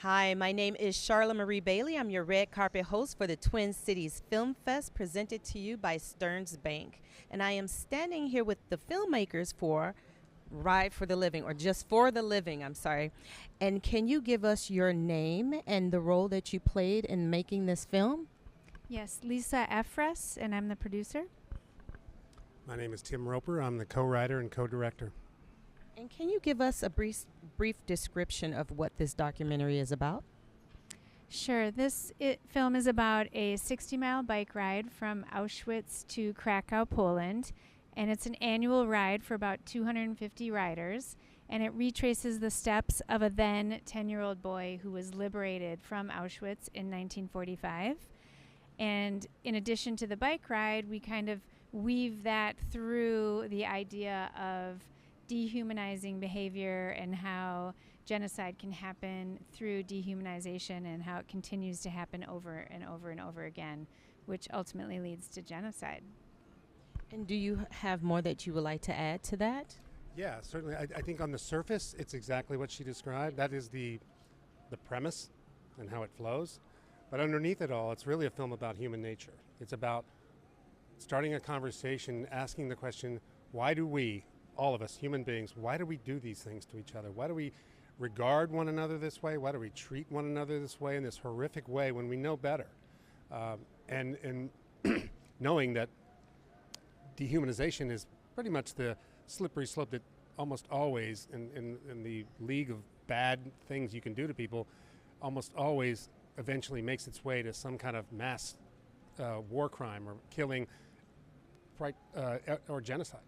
Hi, my name is Charlotte Marie Bailey. I'm your red carpet host for the Twin Cities Film Fest presented to you by Stearns Bank. And I am standing here with the filmmakers for Ride for the Living, or just For the Living, I'm sorry. And can you give us your name and the role that you played in making this film? Yes, Lisa Effress, and I'm the producer. My name is Tim Roper. I'm the co-writer and co-director. And can you give us a brief description of what this documentary is about? Sure, this film is about a 60-mile bike ride from Auschwitz to Krakow, Poland, and it's an annual ride for about 250 riders, and it retraces the steps of a then 10-year-old boy who was liberated from Auschwitz in 1945. And in addition to the bike ride, we kind of weave that through the idea of dehumanizing behavior and how genocide can happen through dehumanization and how it continues to happen over and over and over again, which ultimately leads to genocide. And do you have more that you would like to add to that? Yeah, certainly. I think on the surface, it's exactly what she described. That is the premise and how it flows. But underneath it all, it's really a film about human nature. It's about starting a conversation, asking the question, why do we, all of us human beings, why do we do these things to each other? Why do we regard one another this way? Why do we treat one another this way, in this horrific way, when we know better? And knowing that dehumanization is pretty much the slippery slope that almost always, in the league of bad things you can do to people, almost always eventually makes its way to some kind of mass war crime or killing or genocide.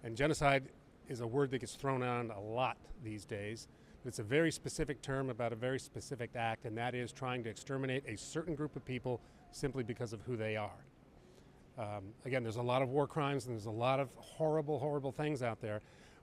And genocide is a word that gets thrown around a lot these days. It's a very specific term about a very specific act, and that is trying to exterminate a certain group of people simply because of who they are. Again, there's a lot of war crimes and there's a lot of horrible, horrible things out there,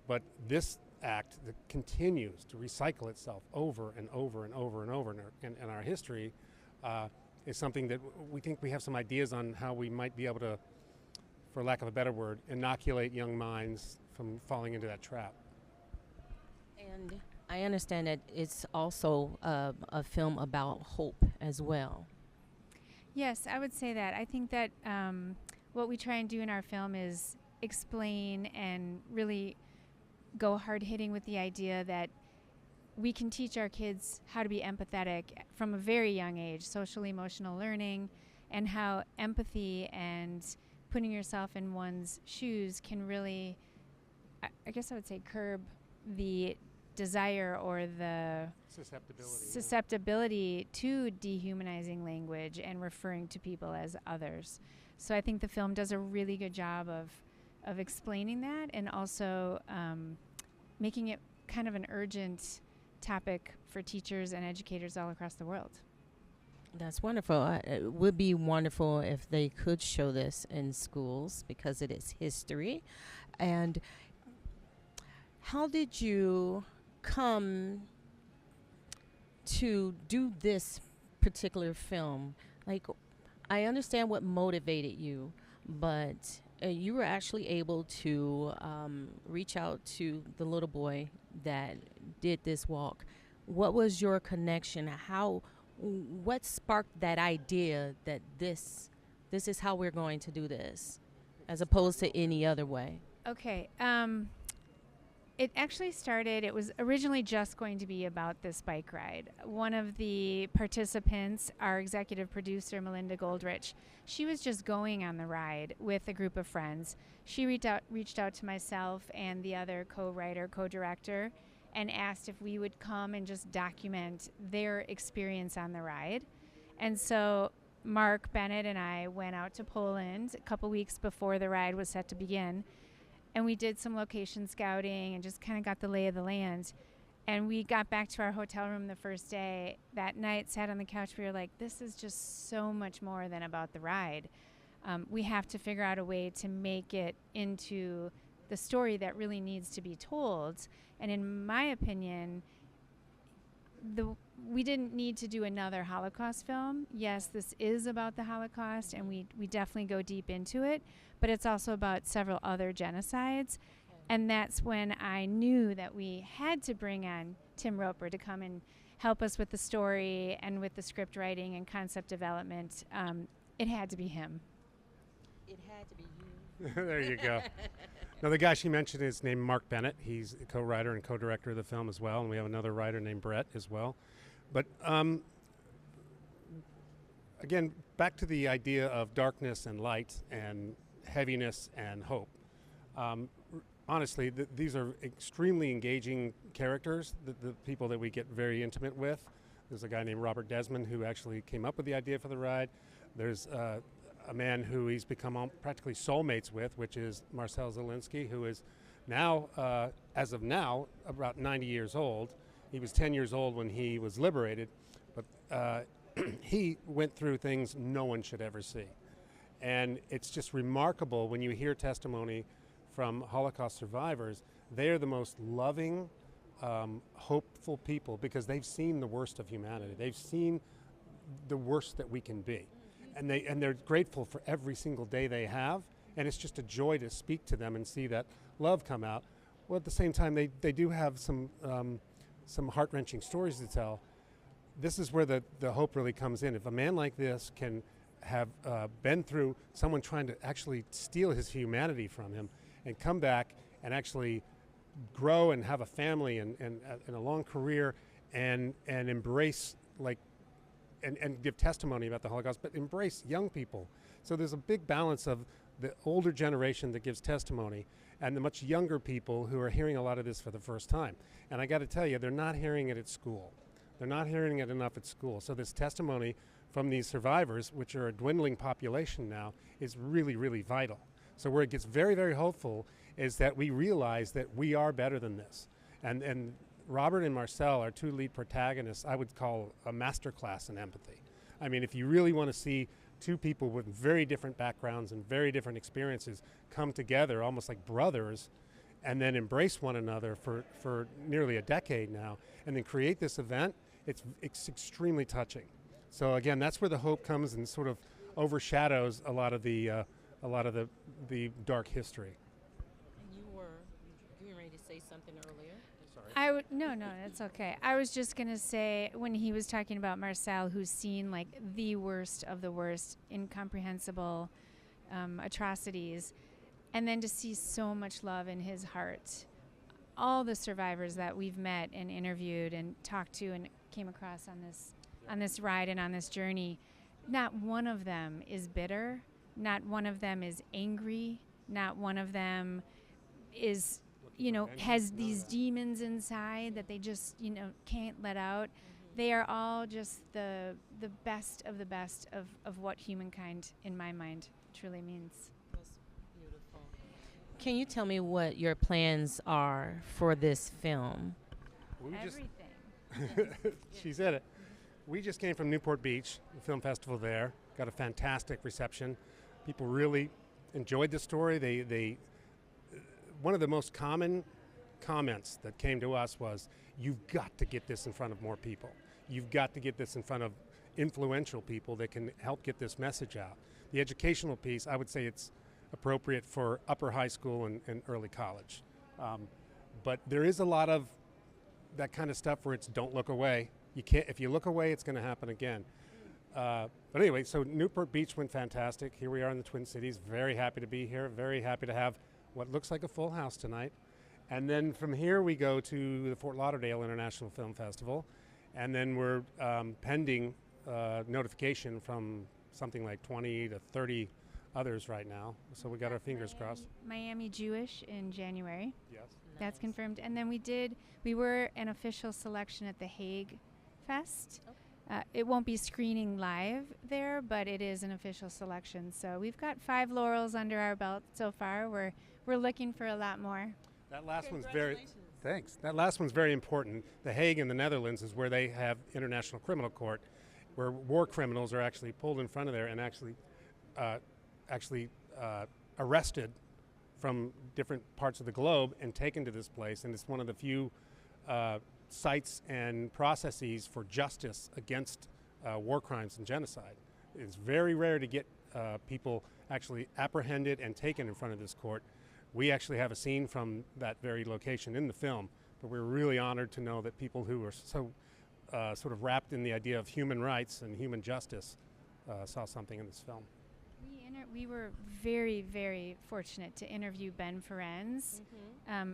but this act that continues to recycle itself over and over and over and over in our history is something that we think we have some ideas on how we might be able to, for lack of a better word, inoculate young minds from falling into that trap. And I understand that it's also a film about hope as well. Yes, I would say that. I think that what we try and do in our film is explain and really go hard-hitting with the idea that we can teach our kids how to be empathetic from a very young age, social-emotional learning, and how empathy and putting yourself in one's shoes can really, I guess I would say, curb the desire or the susceptibility to dehumanizing language and referring to people as others. So I think the film does a really good job of explaining that, and also making it kind of an urgent topic for teachers and educators all across the world. That's wonderful. It would be wonderful if they could show this in schools because it is history. And how did you come to do this particular film? Like, I understand what motivated you, but you were actually able to reach out to the little boy that did this walk. What was your connection? What sparked that idea that this is how we're going to do this, as opposed to any other way? Okay. It actually started, it was originally just going to be about this bike ride. One of the participants, our executive producer, Melinda Goldrich, she was just going on the ride with a group of friends. She reached out to myself and the other co-writer, co-director, and asked if we would come and just document their experience on the ride. And so Mark Bennett and I went out to Poland a couple weeks before the ride was set to begin. And we did some location scouting and just kind of got the lay of the land. And we got back to our hotel room the first day. That night, sat on the couch, we were like, this is just so much more than about the ride. We have to figure out a way to make it into the story that really needs to be told. And in my opinion, we didn't need to do another Holocaust film. Yes, this is about the Holocaust, and we definitely go deep into it, but it's also about several other genocides. And that's when I knew that we had to bring on Tim Roper to come and help us with the story and with the script writing and concept development, it had to be him. It had to be you. There you go. Now, the guy she mentioned is named Mark Bennett. He's a co-writer and co-director of the film as well, and we have another writer named Brett as well. But again, back to the idea of darkness and light and heaviness and hope. Honestly, these are extremely engaging characters, the people that we get very intimate with. There's a guy named Robert Desmond who actually came up with the idea for the ride. There's a man who he's become practically soulmates with, which is Marcel Zelinsky, who is now, as of now, about 90 years old. He was 10 years old when he was liberated, but he went through things no one should ever see. And it's just remarkable when you hear testimony from Holocaust survivors. They're the most loving, hopeful people because they've seen the worst of humanity. They've seen the worst that we can be. And they're grateful for every single day they have, and it's just a joy to speak to them and see that love come out. Well, at the same time, they do have some heart-wrenching stories to tell. This is where the hope really comes in. If a man like this can have been through someone trying to actually steal his humanity from him and come back and actually grow and have a family and a long career and embrace and give testimony about the Holocaust, but embrace young people. So there's a big balance of the older generation that gives testimony and the much younger people who are hearing a lot of this for the first time. And I got to tell you, they're not hearing it at school. They're not hearing it enough at school. So this testimony from these survivors, which are a dwindling population now, is really, really vital. So where it gets very, very hopeful is that we realize that we are better than this. And Robert and Marcel, our two lead protagonists, I would call a masterclass in empathy. I mean, if you really want to see two people with very different backgrounds and very different experiences come together almost like brothers and then embrace one another for nearly a decade now and then create this event, it's extremely touching. So again, that's where the hope comes and sort of overshadows a lot of the dark history. And you were getting ready to say something earlier. Sorry. No, that's okay. I was just going to say, when he was talking about Marcel, who's seen like the worst of the worst, incomprehensible atrocities, and then to see so much love in his heart. All the survivors that we've met and interviewed and talked to and came across on this ride and on this journey, not one of them is bitter, not one of them is angry, not one of them is, has these demons inside that they just, can't let out. They are all just the best of what humankind, in my mind, truly means. That's beautiful. Can you tell me what your plans are for this film? Everything. She said it. We just came from Newport Beach, the film festival there. Got a fantastic reception. People really enjoyed the story. They one of the most common comments that came to us was, "You've got to get this in front of more people. You've got to get this in front of influential people that can help get this message out." The educational piece, I would say it's appropriate for upper high school and early college. But there is a lot of that kind of stuff where it's don't look away. You can't. If you look away, it's going to happen again. But anyway, so Newport Beach went fantastic. Here we are in the Twin Cities. Very happy to be here. Very happy to have what looks like a full house tonight. And then from here we go to the Fort Lauderdale International Film Festival. And then we're pending notification from something like 20 to 30 others right now. So we got our fingers crossed. Miami Jewish in January. Yes. That's confirmed. And then we were an official selection at the Hague Fest. It won't be screening live there, but it is an official selection. So we've got 5 laurels under our belt so far. We're looking for a lot more. That last one's thanks. That last one's very important. The Hague in the Netherlands is where they have International Criminal Court, where war criminals are actually pulled in front of there and actually arrested from different parts of the globe and taken to this place. And it's one of the few sites and processes for justice against war crimes and genocide. It's very rare to get people actually apprehended and taken in front of this court. We actually have a scene from that very location in the film, but we're really honored to know that people who are so sort of wrapped in the idea of human rights and human justice saw something in this film. We were very, very fortunate to interview Ben Ferenz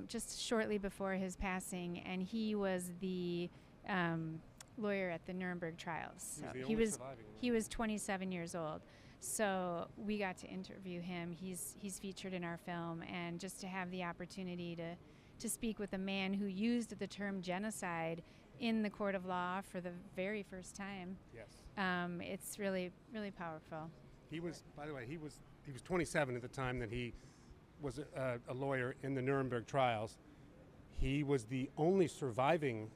just shortly before his passing, and he was the lawyer at the Nuremberg trials. So he was 27 years old. So we got to interview him. He's featured in our film, and just to have the opportunity to speak with a man who used the term genocide in the court of law for the very first time. Yes. It's really, really powerful. He was, by the way, he was 27 at the time that he was a lawyer in the Nuremberg trials. He was the only surviving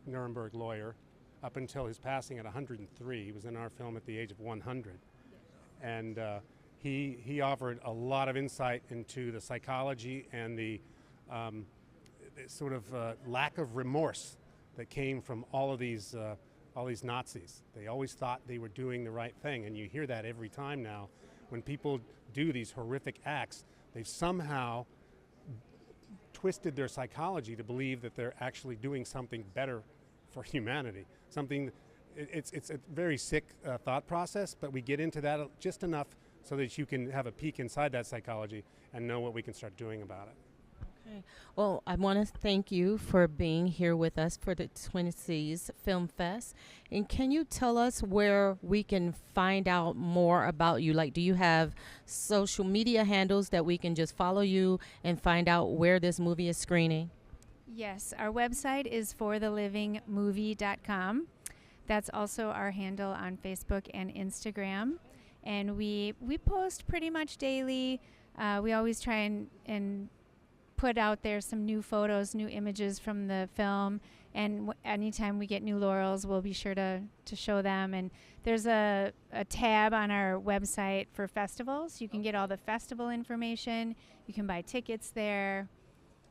Nuremberg lawyer up until his passing at 103. He was in our film at the age of 100. And he offered a lot of insight into the psychology and the sort of lack of remorse that came from all these Nazis. They always thought they were doing the right thing, and you hear that every time now. When people do these horrific acts, they've somehow twisted their psychology to believe that they're actually doing something better for humanity. It's a very sick thought process, but we get into that just enough so that you can have a peek inside that psychology and know what we can start doing about it. Okay. Well, I want to thank you for being here with us for the Twin Cities Film Fest. And can you tell us where we can find out more about you? Like, do you have social media handles that we can just follow you and find out where this movie is screening? Yes, our website is forthelivingmovie.com. That's also our handle on Facebook and Instagram. And we post pretty much daily. We always try and put out there some new photos, new images from the film, and anytime we get new laurels, we'll be sure to show them. And there's a tab on our website for festivals. You can get all the festival information. You can buy tickets there.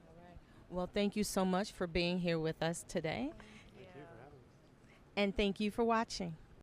All right. Well, thank you so much for being here with us today. Thank you for having me. And thank you for watching.